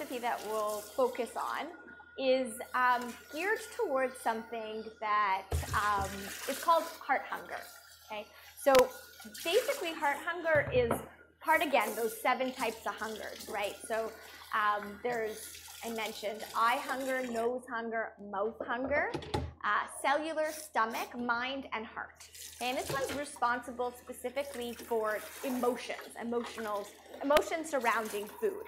recipe that we'll focus on is geared towards something that is called heart hunger. Okay, so basically heart hunger is part, again, those 7 types of hungers, right? So there's, I mentioned, eye hunger, nose hunger, mouth hunger, cellular, stomach, mind, and heart. Okay, and this one's responsible specifically for emotions surrounding food.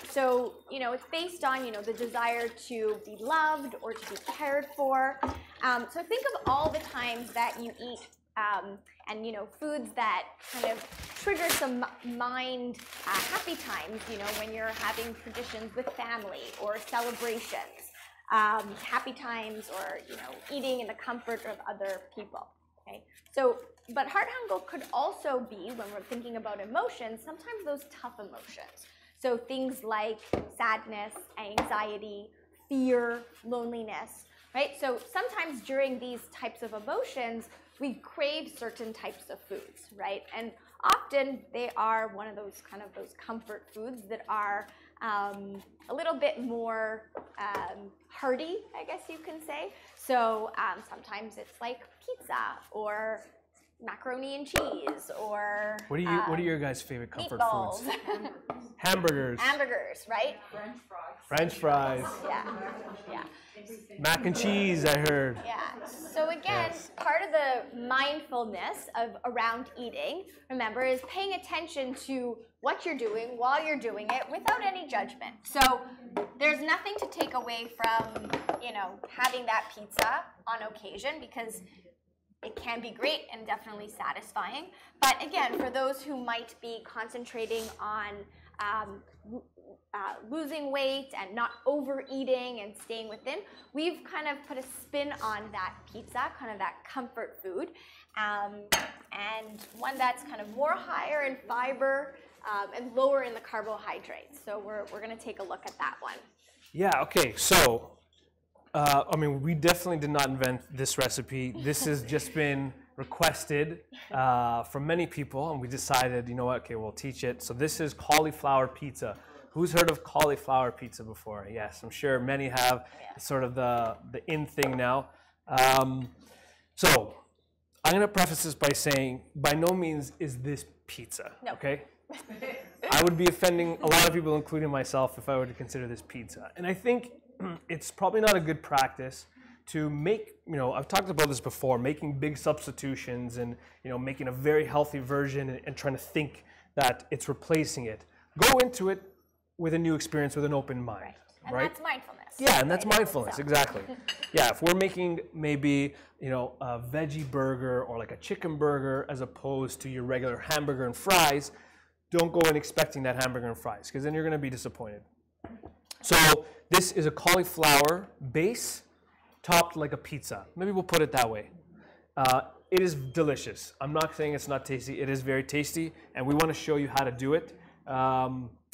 So, you know, it's based on, you know, the desire to be loved or to be cared for. So think of all the times that you eat and, you know, foods that kind of trigger some mind happy times, you know, when you're having traditions with family or celebrations, happy times, or, you know, eating in the comfort of other people. Okay, so, but heart hunger could also be, when we're thinking about emotions, sometimes those tough emotions. So things like sadness, anxiety, fear, loneliness, right? So sometimes during these types of emotions, we crave certain types of foods, right? And often they are one of those kind of those comfort foods that are a little bit more hearty, I guess you can say. So sometimes it's like pizza or macaroni and cheese, or what are your guys' favorite comfort meatballs. foods? Hamburgers. Hamburgers, right? French fries. Yeah, yeah. Mac and cheese, I heard. Yeah. So again, Yes. part of the mindfulness of around eating, remember, is paying attention to what you're doing while you're doing it without any judgment. So there's nothing to take away from, you know, having that pizza on occasion, because it can be great and definitely satisfying. But again, for those who might be concentrating on losing weight and not overeating and staying within, we've kind of put a spin on that pizza, kind of that comfort food, and one that's kind of more higher in fiber and lower in the carbohydrates. So we're going to take a look at that one. Yeah, okay, so I mean, we definitely did not invent this recipe. This has just been requested from many people, and we decided, you know what, okay, we'll teach it. So this is cauliflower pizza. Who's heard of cauliflower pizza before? Yes, I'm sure many have. It's sort of the in thing now. So I'm going to preface this by saying, by no means is this pizza, No. okay? I would be offending a lot of people, including myself, if I were to consider this pizza. And I think it's probably not a good practice to make, you know, I've talked about this before, making big substitutions and, you know, making a very healthy version and trying to think that it's replacing it. Go into it with a new experience, with an open mind, And right? that's mindfulness. Yeah, and that's right? mindfulness, exactly. Yeah, if we're making maybe, you know, a veggie burger or like a chicken burger as opposed to your regular hamburger and fries, don't go in expecting that hamburger and fries, because then you're going to be disappointed. So this is a cauliflower base topped like a pizza. Maybe we'll put it that way. It is delicious. I'm not saying it's not tasty. It is very tasty, and we want to show you how to do it.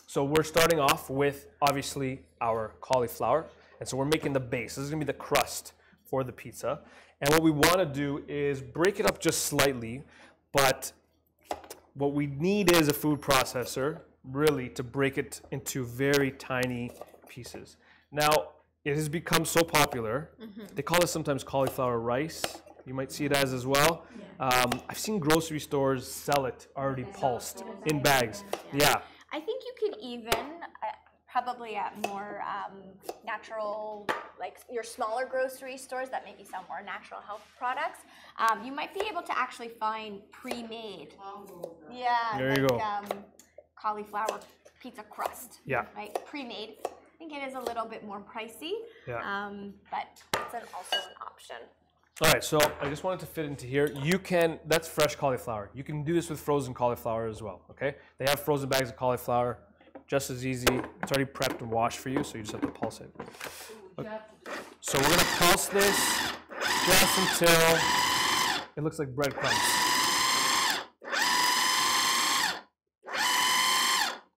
So we're starting off with, obviously, our cauliflower. And so we're making the base. This is going to be the crust for the pizza. And what we want to do is break it up just slightly, but what we need is a food processor, really, to break it into very tiny pieces. Now, it has become so popular. They call it sometimes cauliflower rice. You might see it as well. I've seen grocery stores sell it already pulsed in bags. Yeah. I think you could even, probably at more natural, like your smaller grocery stores that maybe sell more natural health products, you might be able to actually find pre-made, There you go. Cauliflower pizza crust. Yeah. Right, pre-made. I think it is a little bit more pricey, Yeah. but it's also an option. All right, so I just wanted to fit into here. You can, that's fresh cauliflower. You can do this with frozen cauliflower as well, okay? They have frozen bags of cauliflower, just as easy. It's already prepped and washed for you, so you just have to pulse it. Okay. So we're gonna pulse this just until it looks like breadcrumbs.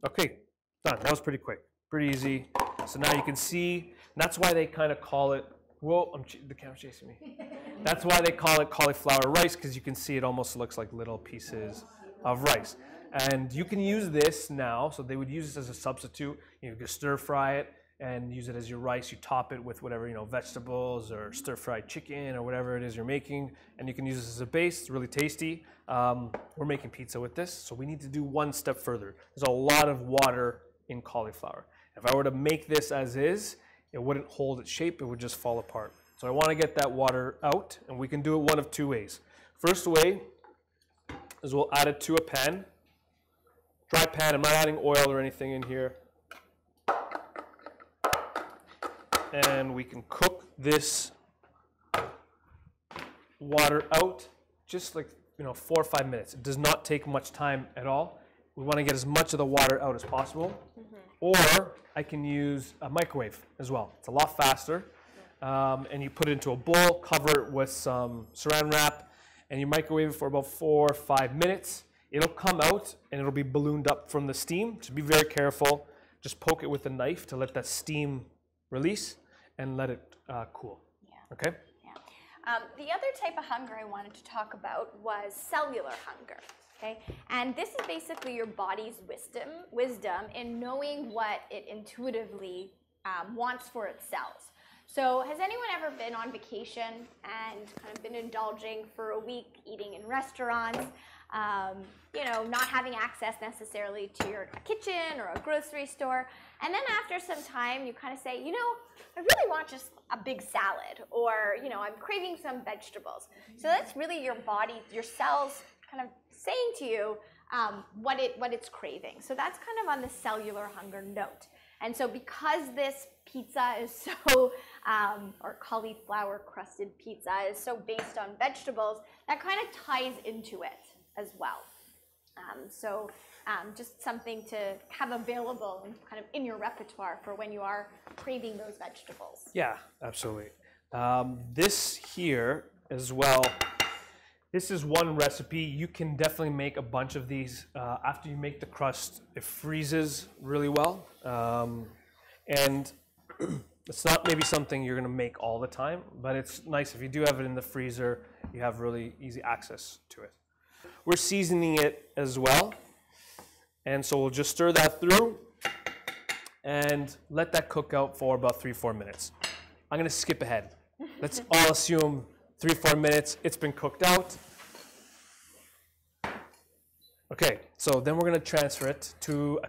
Okay, done. That was pretty quick, pretty easy. So now you can see, that's why they kind of call it, whoa, the camera's chasing me. That's why they call it cauliflower rice, because you can see it almost looks like little pieces of rice. And you can use this now, so they would use this as a substitute. You can stir fry it and use it as your rice. You top it with whatever, vegetables or stir fried chicken or whatever it is you're making. And you can use this as a base, it's really tasty. We're making pizza with this, so we need to do one step further. There's a lot of water in cauliflower. If I were to make this as is, it wouldn't hold its shape, it would just fall apart. So I want to get that water out, and we can do it one of two ways. First way is we'll add it to a pan. Dry pan, I'm not adding oil or anything in here. And we can cook this water out just like 4 or 5 minutes. It does not take much time at all. We want to get as much of the water out as possible. Or I can use a microwave as well. It's a lot faster. And you put it into a bowl, cover it with some saran wrap, and you microwave it for about 4 or 5 minutes. It'll come out and it'll be ballooned up from the steam. So be very careful. Just poke it with a knife to let that steam release and let it cool. Yeah. Okay? Yeah. The other type of hunger I wanted to talk about was cellular hunger. Okay? And this is basically your body's wisdom in knowing what it intuitively wants for its cells. So has anyone ever been on vacation and kind of been indulging for a week, eating in restaurants, not having access necessarily to your kitchen or a grocery store, and then after some time you kind of say, I really want just a big salad, or I'm craving some vegetables. So that's really your body, your cells kind of saying to you what it's craving. So that's kind of on the cellular hunger note. And so because this pizza is so, or cauliflower crusted pizza is so based on vegetables, that kind of ties into it as well. Just something to have available and kind of in your repertoire for when you are craving those vegetables. Yeah, absolutely. This here as well, this is one recipe. You can definitely make a bunch of these. After you make the crust, it freezes really well. And it's not maybe something you're going to make all the time, but it's nice if you do have it in the freezer, you have really easy access to it. We're seasoning it as well. And so we'll just stir that through and let that cook out for about 3-4 minutes. I'm going to skip ahead. Let's all assume 3-4 minutes, it's been cooked out. Okay, so then we're going to transfer it to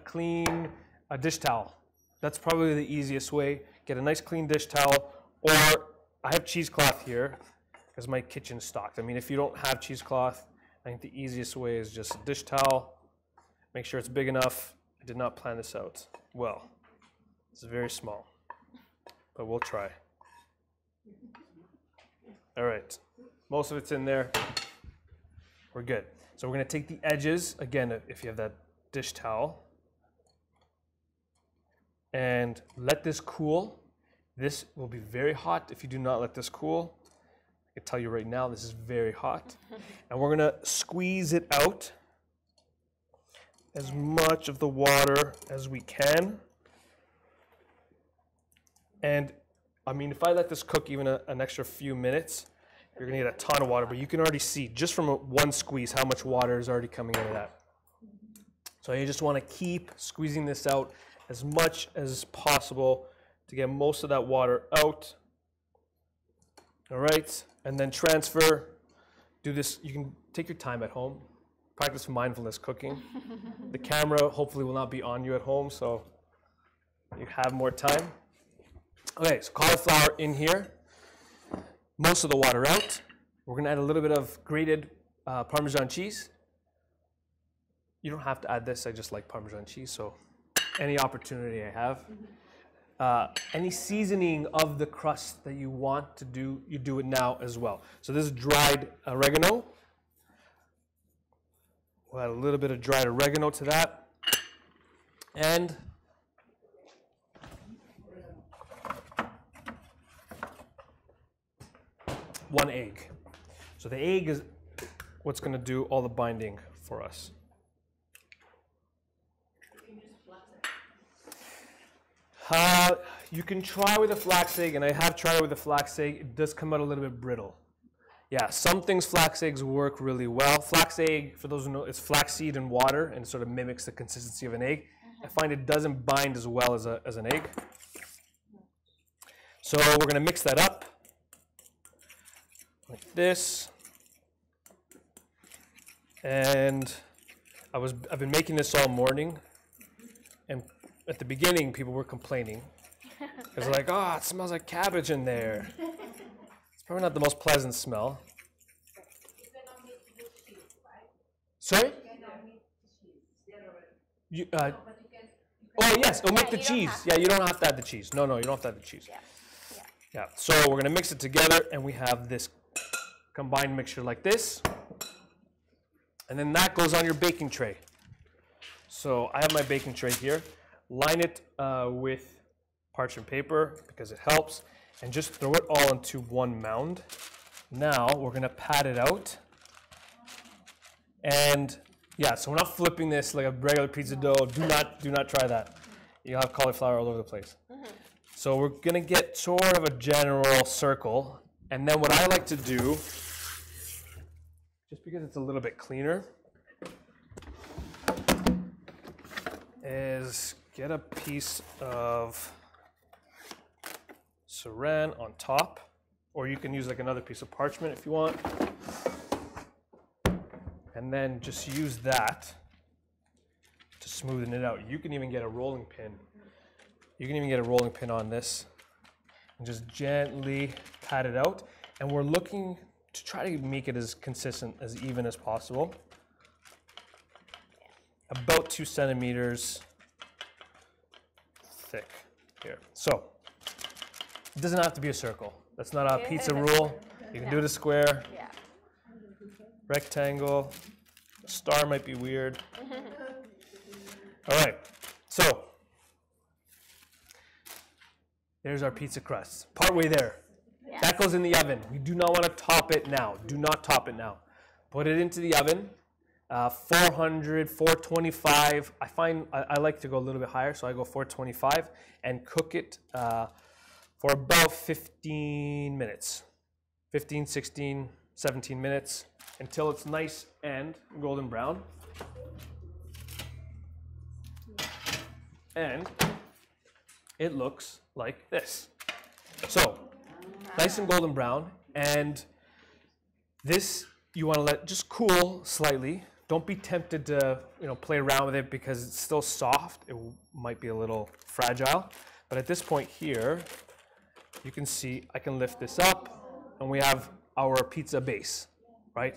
a dish towel. That's probably the easiest way. Get a nice clean dish towel, or I have cheesecloth here because my kitchen's stocked. I mean, if you don't have cheesecloth, I think the easiest way is just a dish towel. Make sure it's big enough. I did not plan this out well. It's very small, but we'll try. All right, most of it's in there. We're good. So we're going to take the edges, again, if you have that dish towel, and let this cool. This will be very hot if you do not let this cool. I can tell you right now, this is very hot. And we're going to squeeze it out as much of the water as we can. And I mean, if I let this cook even an extra few minutes, you're gonna get a ton of water, but you can already see just from one squeeze how much water is already coming out of that. So you just wanna keep squeezing this out as much as possible to get most of that water out. All right, and then transfer, do this, you can take your time at home, practice mindfulness cooking. The camera hopefully will not be on you at home, so you have more time. Okay, so cauliflower in here, most of the water out. We're gonna add a little bit of grated Parmesan cheese. You don't have to add this, I just like Parmesan cheese, so any opportunity I have. Any seasoning of the crust that you want to do, you do it now as well. So this is dried oregano. We'll add a little bit of dried oregano to that. And one egg. So the egg is what's going to do all the binding for us. You can try with a flax egg, and I have tried it with a flax egg. It does come out a little bit brittle. Yeah, some things flax eggs work really well. Flax egg, for those who know, it's flaxseed and water, and it sort of mimics the consistency of an egg. I find it doesn't bind as well as an egg. So we're going to mix that up like this. And I've been making this all morning, and at the beginning people were complaining. Because like, oh, it smells like cabbage in there. It's probably not the most pleasant smell. Sorry? Oh yes, omit the cheese. Yeah, you don't have to add the cheese. No, you don't have to add the cheese. Yeah, so we're gonna mix it together, and we have this combined mixture like this. And then that goes on your baking tray. So I have my baking tray here. Line it with parchment paper because it helps, and just throw it all into one mound. Now we're gonna pat it out. And yeah, so we're not flipping this like a regular pizza dough. Do not try that. You'll have cauliflower all over the place. So we're gonna get sort of a general circle, and then what I like to do, just because it's a little bit cleaner, is get a piece of saran on top, or you can use like another piece of parchment if you want, and then just use that to smoothen it out. You can even get a rolling pin. You can even get a rolling pin on this and just gently pat it out. And we're looking to try to make it as consistent, as even as possible. About 2 centimeters thick here. So it doesn't have to be a circle. That's not a pizza rule. You can do it a square, rectangle, a star might be weird. All right, so there's our pizza crust, partway there. Yes. That goes in the oven. We do not want to top it now. Do not top it now. Put it into the oven, 400, 425. I find I like to go a little bit higher, so I go 425, and cook it for about 15 minutes. 15, 16, 17 minutes, until it's nice and golden brown. And it looks like this. So, nice and golden brown, and this you want to let just cool slightly. Don't be tempted to, play around with it because it's still soft. It might be a little fragile. But at this point here, you can see I can lift this up, and we have our pizza base, right?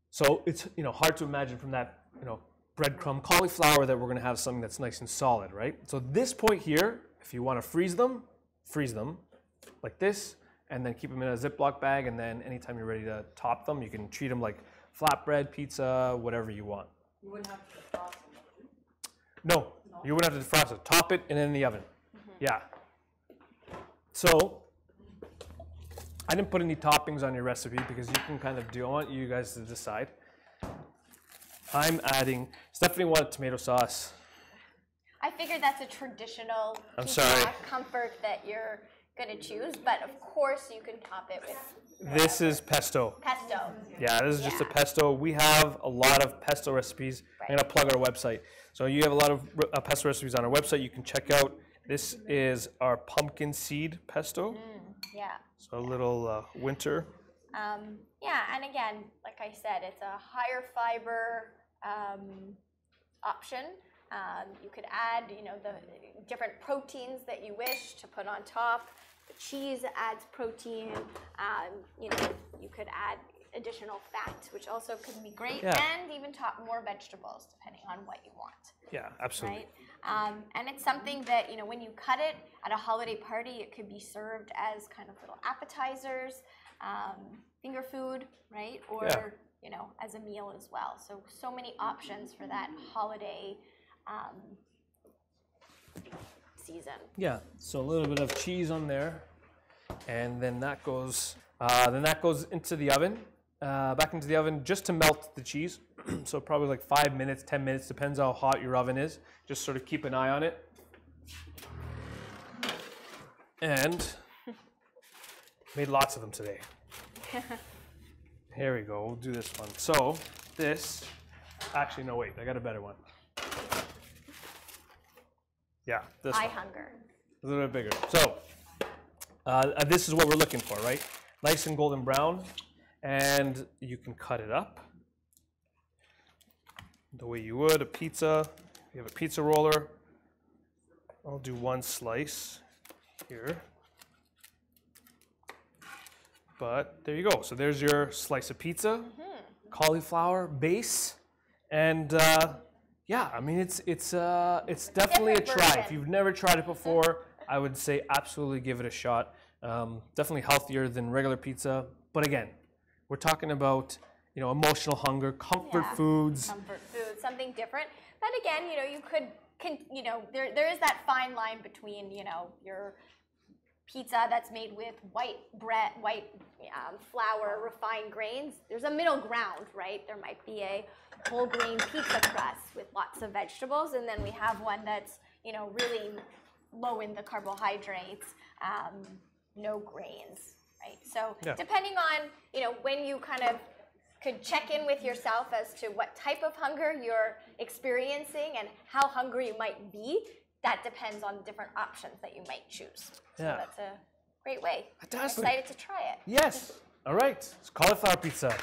So it's hard to imagine from that breadcrumb cauliflower that we're going to have something that's nice and solid, right? So this point here, if you want to freeze them like this, and then keep them in a Ziploc bag, and then anytime you're ready to top them, you can treat them like flatbread, pizza, whatever you want. You wouldn't have to defrost them. No, you wouldn't have to defrost it. Top it and in the oven. Yeah. So I didn't put any toppings on your recipe because you can kind of do. I want you guys to decide. I'm adding. Stephanie wanted tomato sauce. I figured that's a traditional sorry. comfort that you're going to choose, but of course you can top it with This is pesto. pesto. Yeah, this is just a pesto. We have a lot of pesto recipes. I'm going to plug our website. So you have a lot of pesto recipes on our website you can check out. This is our pumpkin seed pesto. Yeah. So a little winter. Yeah, and again, like I said, it's a higher fiber option. You could add, the different proteins that you wish to put on top. The cheese adds protein. You could add additional fat, which also could be great, and even top more vegetables depending on what you want. Yeah, absolutely. Right? And it's something that, when you cut it at a holiday party, it could be served as kind of little appetizers, finger food, right? Or, as a meal as well. So many options for that holiday season. Yeah, so a little bit of cheese on there, and then that goes into the oven, back into the oven just to melt the cheese. So probably like 5 minutes, 10 minutes, depends how hot your oven is. Just sort of keep an eye on it. And made lots of them today. Here we go. We'll do this one. So this, actually, no, wait. I got a better one. Yeah, this I one. hunger. A little bit bigger. So this is what we're looking for, right? Nice and golden brown. And you can cut it up the way you would a pizza. You have a pizza roller. I'll do one slice here. But there you go. So there's your slice of pizza, cauliflower base, and yeah, I mean it's definitely a try. If you've never tried it before, I would say absolutely give it a shot. Definitely healthier than regular pizza, but again, we're talking about emotional hunger, comfort foods. Comfort food, something different. But again, you could there is that fine line between your pizza that's made with white bread, white flour, refined grains. There's a middle ground, right? There might be a whole grain pizza crust with lots of vegetables, and then we have one that's really low in the carbohydrates, no grains, right? So depending on when you kind of could check in with yourself as to what type of hunger you're experiencing and how hungry you might be, that depends on different options that you might choose. So that's a great way. Fantastic. I'm excited to try it. Yes. All right. It's cauliflower pizza.